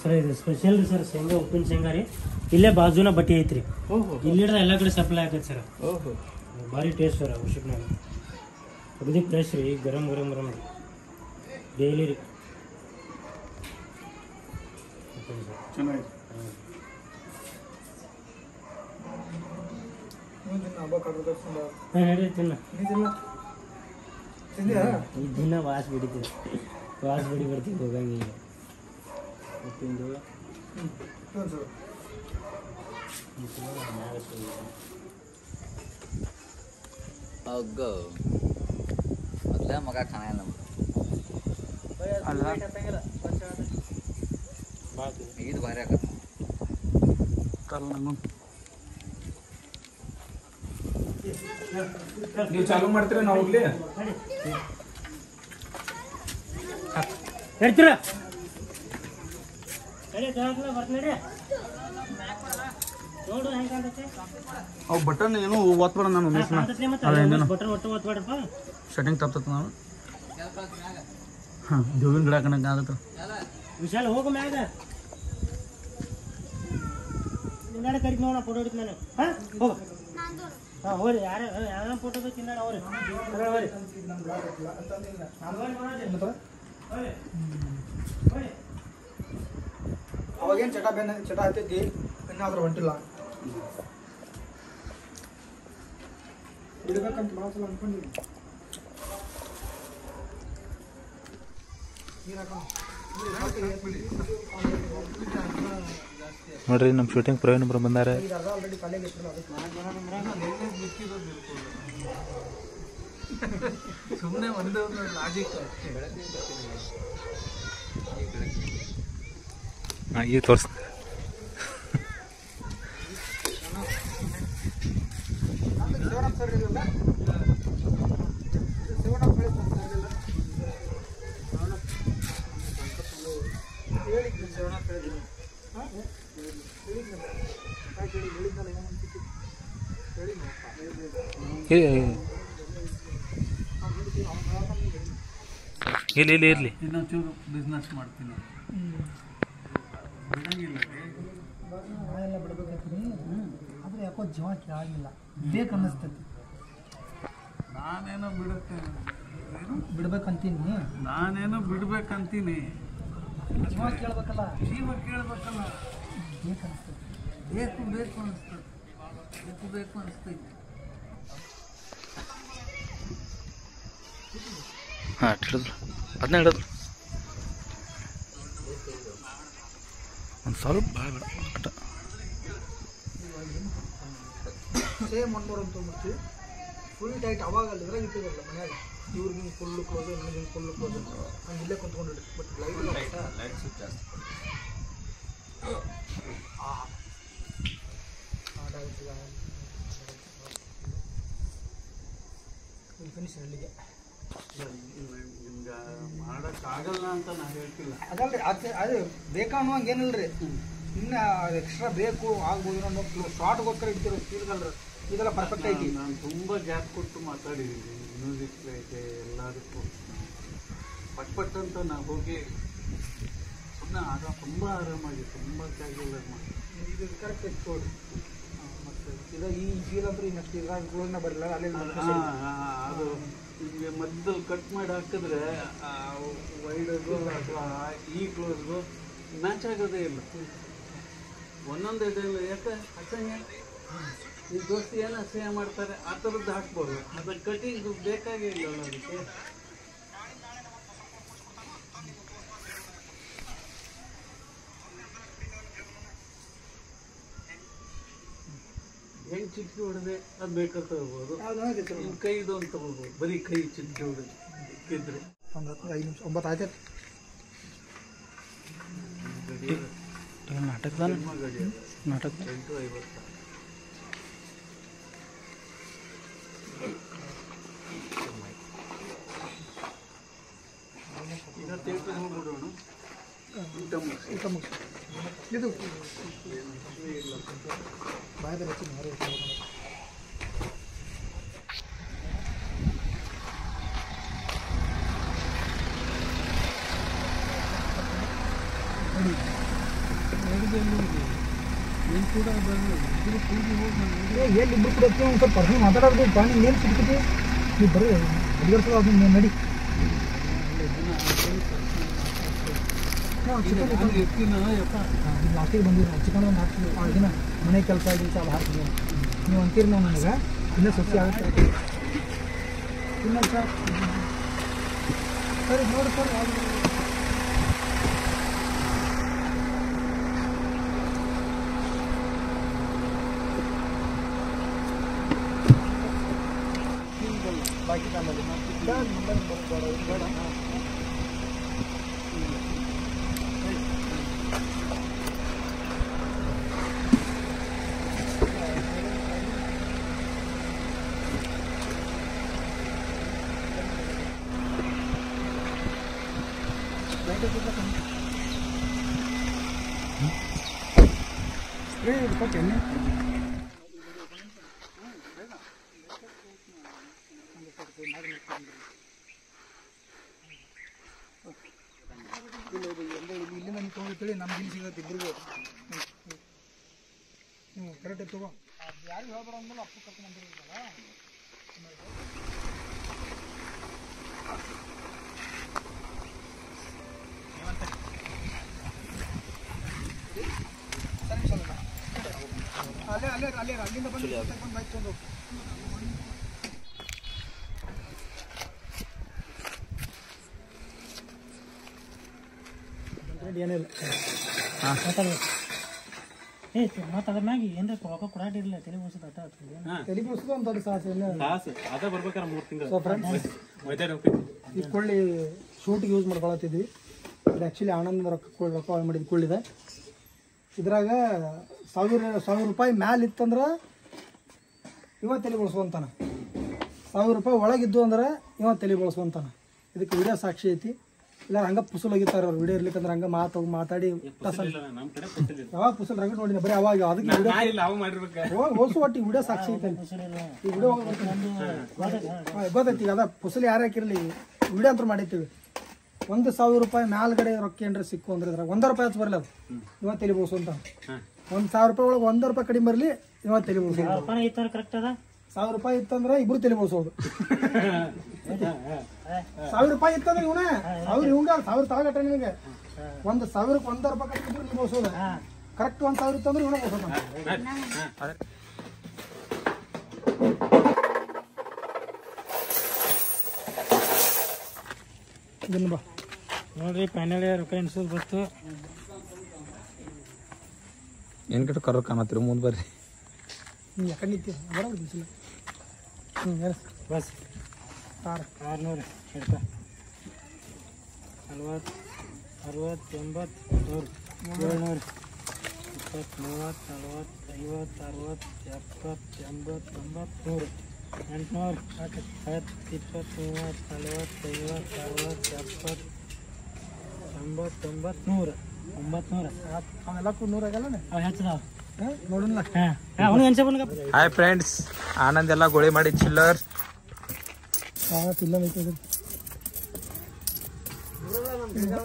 sir ಇದು special ರೀ sir ಶೇಂಗಾ ಉಪ್ಪಿನ ಶೇಂಗಾ ರೀ ಇಲ್ಲೇ ಬಾಜುನ ಬಟ್ಟಿ ಐತ್ರಿ ಇಲ್ಲಿ ಹಿಡ್ದ ಎಲ್ಲ ಕಡೆ ಸಪ್ಲೈ ಆಗತ್ತೆ ಸರ್ ಭಾರಿ ಟೇಸ್ಟ್ ಸರ್ ಅವಶ್ಯಕನಾಗ ಅಗದಿ ಫ್ರೆಶ್ ರೀ ಗರಂ ಗರಂ ಗರಂ ರೀ ಡೈಲಿ ರೀ ಚೆನ್ನಾಗಿದೆ ಈ ದಿನ ವಾಸ್ ಬಿಡಿತೀವಿ ವಾಸ್ ಬಿಡಿ ಬರ್ತೀವಿ ಹೋಗಂಗಿಲ್ಲ ಉಪ್ಪಿಂದು ಅಗ್ಗೋ ಮೊದಲೇ ಮಗ ಕಾಣಲ್ಲ ಇದು ಭಾರಿ ಆಗತ್ತೆ ನೀವು ಚಾಲು ಮಾಡ್ತೀರಾ ನಾವು ಹೋಗ್ಲಿ ಹೇಳ್ತೀರ ಅವು ಬಟನ್ ಏನು ಓದ್ಬೇಡ ನಾನು ಸೆಟ್ಟಿಂಗ್ ತಪ್ಪ ನಾನು ಹಾಂ ದೇವಿನ ಗಿಡ ಕಣಕ್ಕೆ ಆಗತ್ತ ವಿಶಾಲ ಹೋಗು ಮ್ಯಾಗ ತಿನ್ನಾಡ ಕರಿತು ನೋಡ ಫೋಟೋ ಹೊಡಿತು ನಾನು ಹಾಂ ಹೋಗ ಹಾಂ ಹೋರಿ ಯಾರ ಫೋಟೋ ಬೇಕು ತಿನ್ನಾಡ ಅವ್ರಿ ಅವಾಗೇನು ಚಟ ಹತ್ತೈತಿ ಇನ್ನಾದ್ರೂ ಹೊಂಟಿಲ್ಲ ಬಿಡ್ಬೇಕಂತ ಮಾತ್ರ ಅನ್ಕೊಂಡಿದ್ದೀನಿ ನೋಡ್ರಿ ನಮ್ಮ ಶೂಟಿಂಗ್ ಪ್ರವೀಣ್ ಒಬ್ರು ಬಂದಾರೆ ಸುಮ್ಮನೆ ಒಂದು ಲಾಜಿಕ್ ಹಾಂ ಈಗ ತೋರಿಸ್ ಇರ್ಲಿ ಇನ್ನೊಂಚೂರು ಬಿಸ್ನೆಸ್ ಮಾಡ್ತೀನಿ ಎಲ್ಲ ಬಿಡ್ಬೇಕಂತೀನಿ ಆದರೆ ಯಾಕೋ ಜೀವ ಕೆಳಗಿಲ್ಲ ಬೇಕು ಅನ್ನಿಸ್ತೈತಿ ನಾನೇನೋ ಬಿಡುತ್ತೇನೆ ಬಿಡ್ಬೇಕಂತೀನಿ ನಾನೇನೋ ಬಿಡ್ಬೇಕಂತೀನಿ ಜೀವ ಕೇಳ್ಬೇಕಲ್ಲ ಜೀವ ಕೇಳ್ಬೇಕಲ್ಲ ಬೇಕು ಅನಿಸ್ತೈತಿ ಬೇಕು ಅನಿಸ್ತದೆ ಬೇಕು ಅನಿಸ್ತೈತಿ ಹಾಂ ಹಿಡಿದ್ರು ಅದನ್ನ ಹಿಡಿದ್ರು ಒಂದು ಸ್ವಲ್ಪ ಭಾಳ ಬೇಡ ಅಟ ಸೇಮ್ ಒನ್ಮೂರು ಅಂತ ತೊಗೊಂಡ್ಬಿಡ್ತೀವಿ ಫುಲ್ ಟೈಟ್ ಅವಾಗ ಅಲ್ಲಿ ಇದ್ರಾಗ ಇಟ್ಟಿರಲ್ಲ ಮನ್ಯಾಗ ಇವ್ರಿಗೆ ಫುಲ್ಲು ಕ್ಲೋಸು ನನಗೆ ಫುಲ್ಲು ಕ್ಲೋಸು ಹಂಗೆ ಇಲ್ಲೇ ಕುಂತ್ಕೊಂಡಿರಿ ಬಟ್ ಲೈಟ್ ಫಿನಿಶ್ ಅಲ್ಲಿಗೆ ಮಾಡೋಕ್ಕಾಗಲ್ಲ ಅಂತ ನಾನು ಹೇಳ್ತಿಲ್ಲ ಅದಲ್ರಿ ಅದು ಬೇಕಾ ಅನ್ನೋಂಗೆ ಏನಿಲ್ಲ ರೀ ಇನ್ನು ಎಕ್ಸ್ಟ್ರಾ ಬೇಕು ಆಗ್ಬೋದು ಅನ್ನೋ ಶಾರ್ಟ್ಗೋಸ್ಕರ ಇಡ್ತಿರೋ ಸ್ಪೀಡ್ಗಲ್ರಿ ಇದೆಲ್ಲ ಪರ್ಫೆಕ್ಟ್ ಐತಿ ನಾನು ತುಂಬ ಗ್ಯಾಪ್ ಕೊಟ್ಟು ಮಾತಾಡಿದ್ದೀನಿ ಮ್ಯೂಸಿಕ್ ಐತೆ ಎಲ್ಲದಕ್ಕೂ ಪಟ್ ಅಂತ ನಾವು ಹೋಗಿ ಸುಮ್ಮನೆ ಆಗ ತುಂಬ ಆರಾಮಾಗಿ ತುಂಬ ಕ್ಯಾಶುವಲ್ ಮಾಡಿ ಇದು ಕರೆಕ್ಟ್ ಐತಿ ತೋಡಿ ಮತ್ತು ಇದು ಈ ಫೀಲ್ ಅಂದ್ರೆ ಈ ನೆಕ್ಸ್ಟ್ ಇದ್ರಾಗ ಕ್ಲೋಸ್ನ ಬರಲ್ಲ ಅಲ್ಲಿ ಅದು ನಿಮಗೆ ಮಧ್ಯದಲ್ಲಿ ಕಟ್ ಮಾಡಿ ಹಾಕಿದ್ರೆ ವೈಡ್ಗೂ ಅಥವಾ ಈ ಕ್ಲೋಸ್ಗೂ ಮ್ಯಾಚ್ ಆಗೋದೇ ಇಲ್ಲ ಒಂದೊಂದು ಇದೆಲ್ಲ ಯಾಕೆ ಅಸಹ್ಯ ಈ ದೋಸ್ತಿ ಏನೋ ಅಸಹ್ಯ ಮಾಡ್ತಾರೆ ಆ ಥರದ್ದು ಹಾಕ್ಬೋದು ಅದು ಕಟಿಂಗ್ ಬೇಕಾಗೇ ಇಲ್ಲಲ್ಲ ಅದಕ್ಕೆ ಹೆಂಗೆ ಚಿಟ್ಕಿ ಹೊಡೆದೆ ಅದು ಬೇಕಾದ್ರೆ ತಗೋಬೋದು ನಿಮ್ಮ ಕೈದು ಅಂತ ತಗೋಬೋದು ಬರೀ ಕೈ ಚಿಟ್ಕಿ ಹೊಡೆದು ಇದ್ರೆ ಒಂದು 5 ನಿಮಿಷ 9 ಆಯ್ತು ನಾಟಕದ ನಾಟಕ 8:50 ಈಗ ತೇಟರ್ ಹೋಗ್ಬಿಡೋಣ ಊಟ ಮುಗಿಸಿ ಇದು ಬಾಯದಲ್ಲಿ ಹಚ್ಚಿ ಹೊರ ಎಲ್ಲಿ ಇಬ್ಬರು ಕೂಡ ಒಂದು ಸ್ವಲ್ಪ ಪರ್ಸನಲ್ ಮಾತಾಡೋದು ಪಾನಿ ಏನು ಸಿಗ್ತೈತಿ ನೀವು ಬರೀ ಅಡಿಗರ್ಸೋದು ಅದನ್ನ ನಡಿ ಲಾಸ್ಟಿಗೆ ಬಂದಿರಿ ಚಿಕನ್ ಒಂದು ಹಾಕ್ತೀವಿ 6 ದಿನ ಮನೆ ಕೆಲಸ ಅದು ಹಾಕ್ತೀವಿ ನೀವು ಅಂತೀರಿ ನಾವು ನನಗೆ ಇನ್ನೂ ಸಸ್ಯ ಆಗುತ್ತೆ ಇಲ್ಲ ಸರ್ ಸರಿ ನೋಡಿ ಸರ್ ಬಾಕಿ ನಮ್ಮಲ್ಲಿ ಬೇಡ ಇಲ್ಲಿಂದ ನೀವು ತೊಗೊಂಡಿರ್ತೇಳಿ ನಮ್ಗೆ ಇಲ್ಲಿ ಸಿಗತ್ತೆ ಇಬ್ಬರಿಗೂ ಹ್ಞೂ ಕರೆಕ್ಟಾಗಿ ತಗೋ ಯಾರಿಗೆ ಹೇಳ್ಬೇಡ ಅಂದ್ಮೇಲೆ ಅಪ್ಪು ಕರ್ಕೊಂಡು ಬಂದಿರೋದಲ್ಲ ಅಲ್ಲೇ ಅಲ್ಲಿಂದ ಬಂದು ಬೈಕ್ ತೊಗೊಂಡು ಏನಿಲ್ಲ ಮಾತಾಡ ಮ್ಯಾಗಿ ಏನ್ರ ರೊಕ್ಕ ಕೊಡಾಟಿರ್ಲಿಲ್ಲ ತಲೆ ಬೋಸದ ಅಟ್ಟ ತಲೆ ಬೋಸದ ಒಂದು ದೊಡ್ಡ ಸಾಹಸ ಇಲ್ಲ ಅದ ಬರ್ಬೇಕಾರೆ 3 ತಿಂಗಳು ಸೊ ಫ್ರೆಂಡ್ಸ್ ಈ ಕೊಳ್ಳಿ ಶೂಟಿಗೆ ಯೂಸ್ ಮಾಡ್ಕೊಳತ್ತಿದ್ವಿ ಇದು ಆ್ಯಕ್ಚುಲಿ ಆನಂದ ರೊಕ್ಕ ಮಾಡಿದ ಕೊಳ್ಳಿದೆ ಇದ್ರಾಗ 1000 ರೂಪಾಯಿ ಮ್ಯಾಲೆ ಇತ್ತಂದ್ರೆ ಇವ ತಲೆ ಬಳಸುವಂತಾನ 1000 ರೂಪಾಯಿ ಒಳಗಿದ್ದು ಅಂದ್ರೆ ಇವ ತಲೆ ಬಳಸುವಂತಾನ ಇದಕ್ಕೆ ವಿಡಿಯೋ ಸಾಕ್ಷಿ ಐತಿ ಇಲ್ಲ ಹಂಗ ಪುಸಲ್ ಹೋಗಿರ್ತಾರ ಅವ್ರು ವಿಡಿಯೋ ಇರ್ಲಿಕ್ಕಂದ್ರೆ ಹಂಗ ಮಾತಾಡಿ ಯಾವಾಗ ಪುಸಲ್ ರಗಡ್ ನೋಡಿ ಬರೀ ಅವಾಗ ಅದಕ್ಕೆ ಹೊಸು ಒಟ್ಟಿಗೆ ವಿಡಿಯೋ ಸಾಕ್ಷಿ ಐತೆ ಈ ವಿಡಿಯೋ ಗೊತ್ತೈತಿ ಅದ ಪುಸಲ್ ಯಾರು ಹಾಕಿರ್ಲಿ ವಿಡಿಯೋ ಅಂತ ಮಾಡೈತಿವಿ 1000 ರೂಪಾಯಿ ಮ್ಯಾಲ್ಗಡೆ ರೊಕ್ಕ ಏನ್ರ ಸಿಕ್ಕು ಅಂದ್ರೆ ಇದ್ರಾಗ 1 ರೂಪಾಯಿ ಹತ್ತು ಬರಲ್ಲ ಅದು ಇವ ತಲೆ ಬೋಸು ಅಂತ 1000 ರೂಪಾಯಿ ಒಳಗೆ 1 ರೂಪಾಯಿ ಕಡಿಮೆ ಬರಲಿ ಇವ ತಲೆ ಬೋಸು 1000 ರೂಪಾಯಿ ಇತ್ತಂದ್ರೆ ಇಬ್ರು ತಲೆ ಬೋಸೋದು 1000 ರೂಪಾಯಿ ಇತ್ತಂದ್ರೆ ಇವನ 1000 ಇವಂಗ 1000 ತಾಗಟ್ಟ ನಿಮಗೆ 1000ಕ್ಕೆ 1 ರೂಪಾಯಿ ಕಟ್ಟಿದ್ರು ನೀವು ಬೋಸೋದು ಕರೆಕ್ಟ್ 1000 ಇತ್ತಂದ್ರೆ ಇವನ ಬೋಸೋದು ಇದನ್ನು ಬಾ ನೋಡ್ರಿ ಫೈನಲ್ ರೊಕ್ಕ ಎನ್ಸೋದು ಬರ್ತು ಏನು ಕೆಟ್ಟು ಕರ್ರ ಕಾಣತ್ತೀರಿ ಮುಂದೆ ಬರ್ರಿ ಯಾಕಡೆ ನಿಂತೀವಿ ಬರೋದು ಬಿಸಿಲ್ಲ ಬಸ್ 600 ರೂಪಾಯಿ 40 60 80 100 700 20 30 40 50 60 70 80 90 100 800 10 20 30 40 50 60 70 80 90 ಅವೆಲ್ಲ 100 ಆಗಲ್ಲ ಹೆಚ್ಚದಾವ ನೋಡೋಣ ಅವನು ಎನ್ಸ ಬಂದ ಹಾಯ್ ಫ್ರೆಂಡ್ಸ್ ಆನಂದ್ ಎಲ್ಲ ಗೋಳಿ ಮಾಡಿ ಚಿಲ್ಲರ್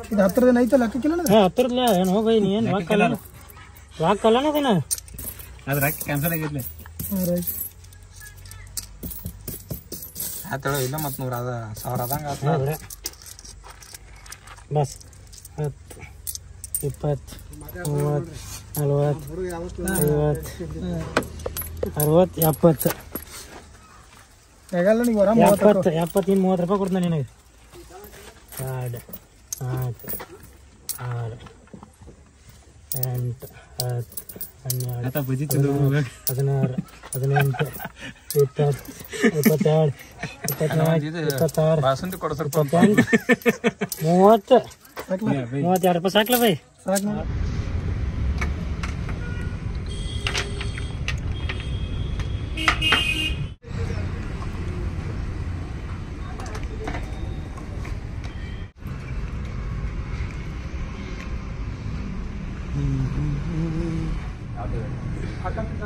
ಇದು ಹತ್ತಿರದೇನು ಐತಲ್ಲ ಲೆಕ್ಕಕ್ಕಿಲ್ಲ ಹತ್ತಿರಲ್ಲ ಏನು ಹೋಗಿ ನೀ ಏನು ರಾಕ್ ಅಲ್ಲನ ಅದೇನ ಅದು ರಾಕ್ ಕ್ಯಾನ್ಸಲ್ ಆಗಿರ್ಲಿ ಆತೇಳು ಇಲ್ಲ ಮತ್ತು 100 ಅದ 1000 ಅದಂಗೆ ಬಸ್ 10 20 30 40 50 60 70 ಆಗಲ್ಲ ನೀವು ಆರಾಮ 70 ಇನ್ನು 30 ರೂಪಾಯಿ ಕೊಡ್ತಾನೆ ನಿನಗೆ 2 4 6 8 10 11 12 16 18 20 22 23 ಬಾಸಂತಿ ಕೊಡ್ಸರ್ 30 32 ರೂಪಾಯಿ ಸಾಕ್ಲ ಬೈ ಸಾಕು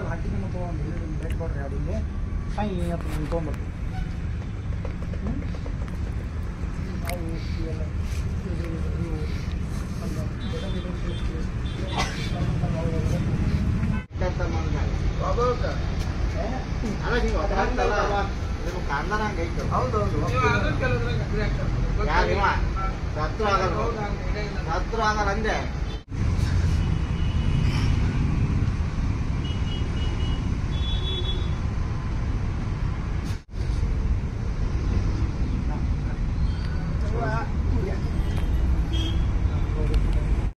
ಹಾಕಿದ್ರೆ ತೊಗೊಂಡು ಕೊಡ್ರಿ ಅಡಿಗೆ ಸಾಯಿ ತೊಗೊಂಬರ್ತೀವಿ ನಾವು ಹತ್ರ ಆಗಲ್ಲ ಅಂದೆ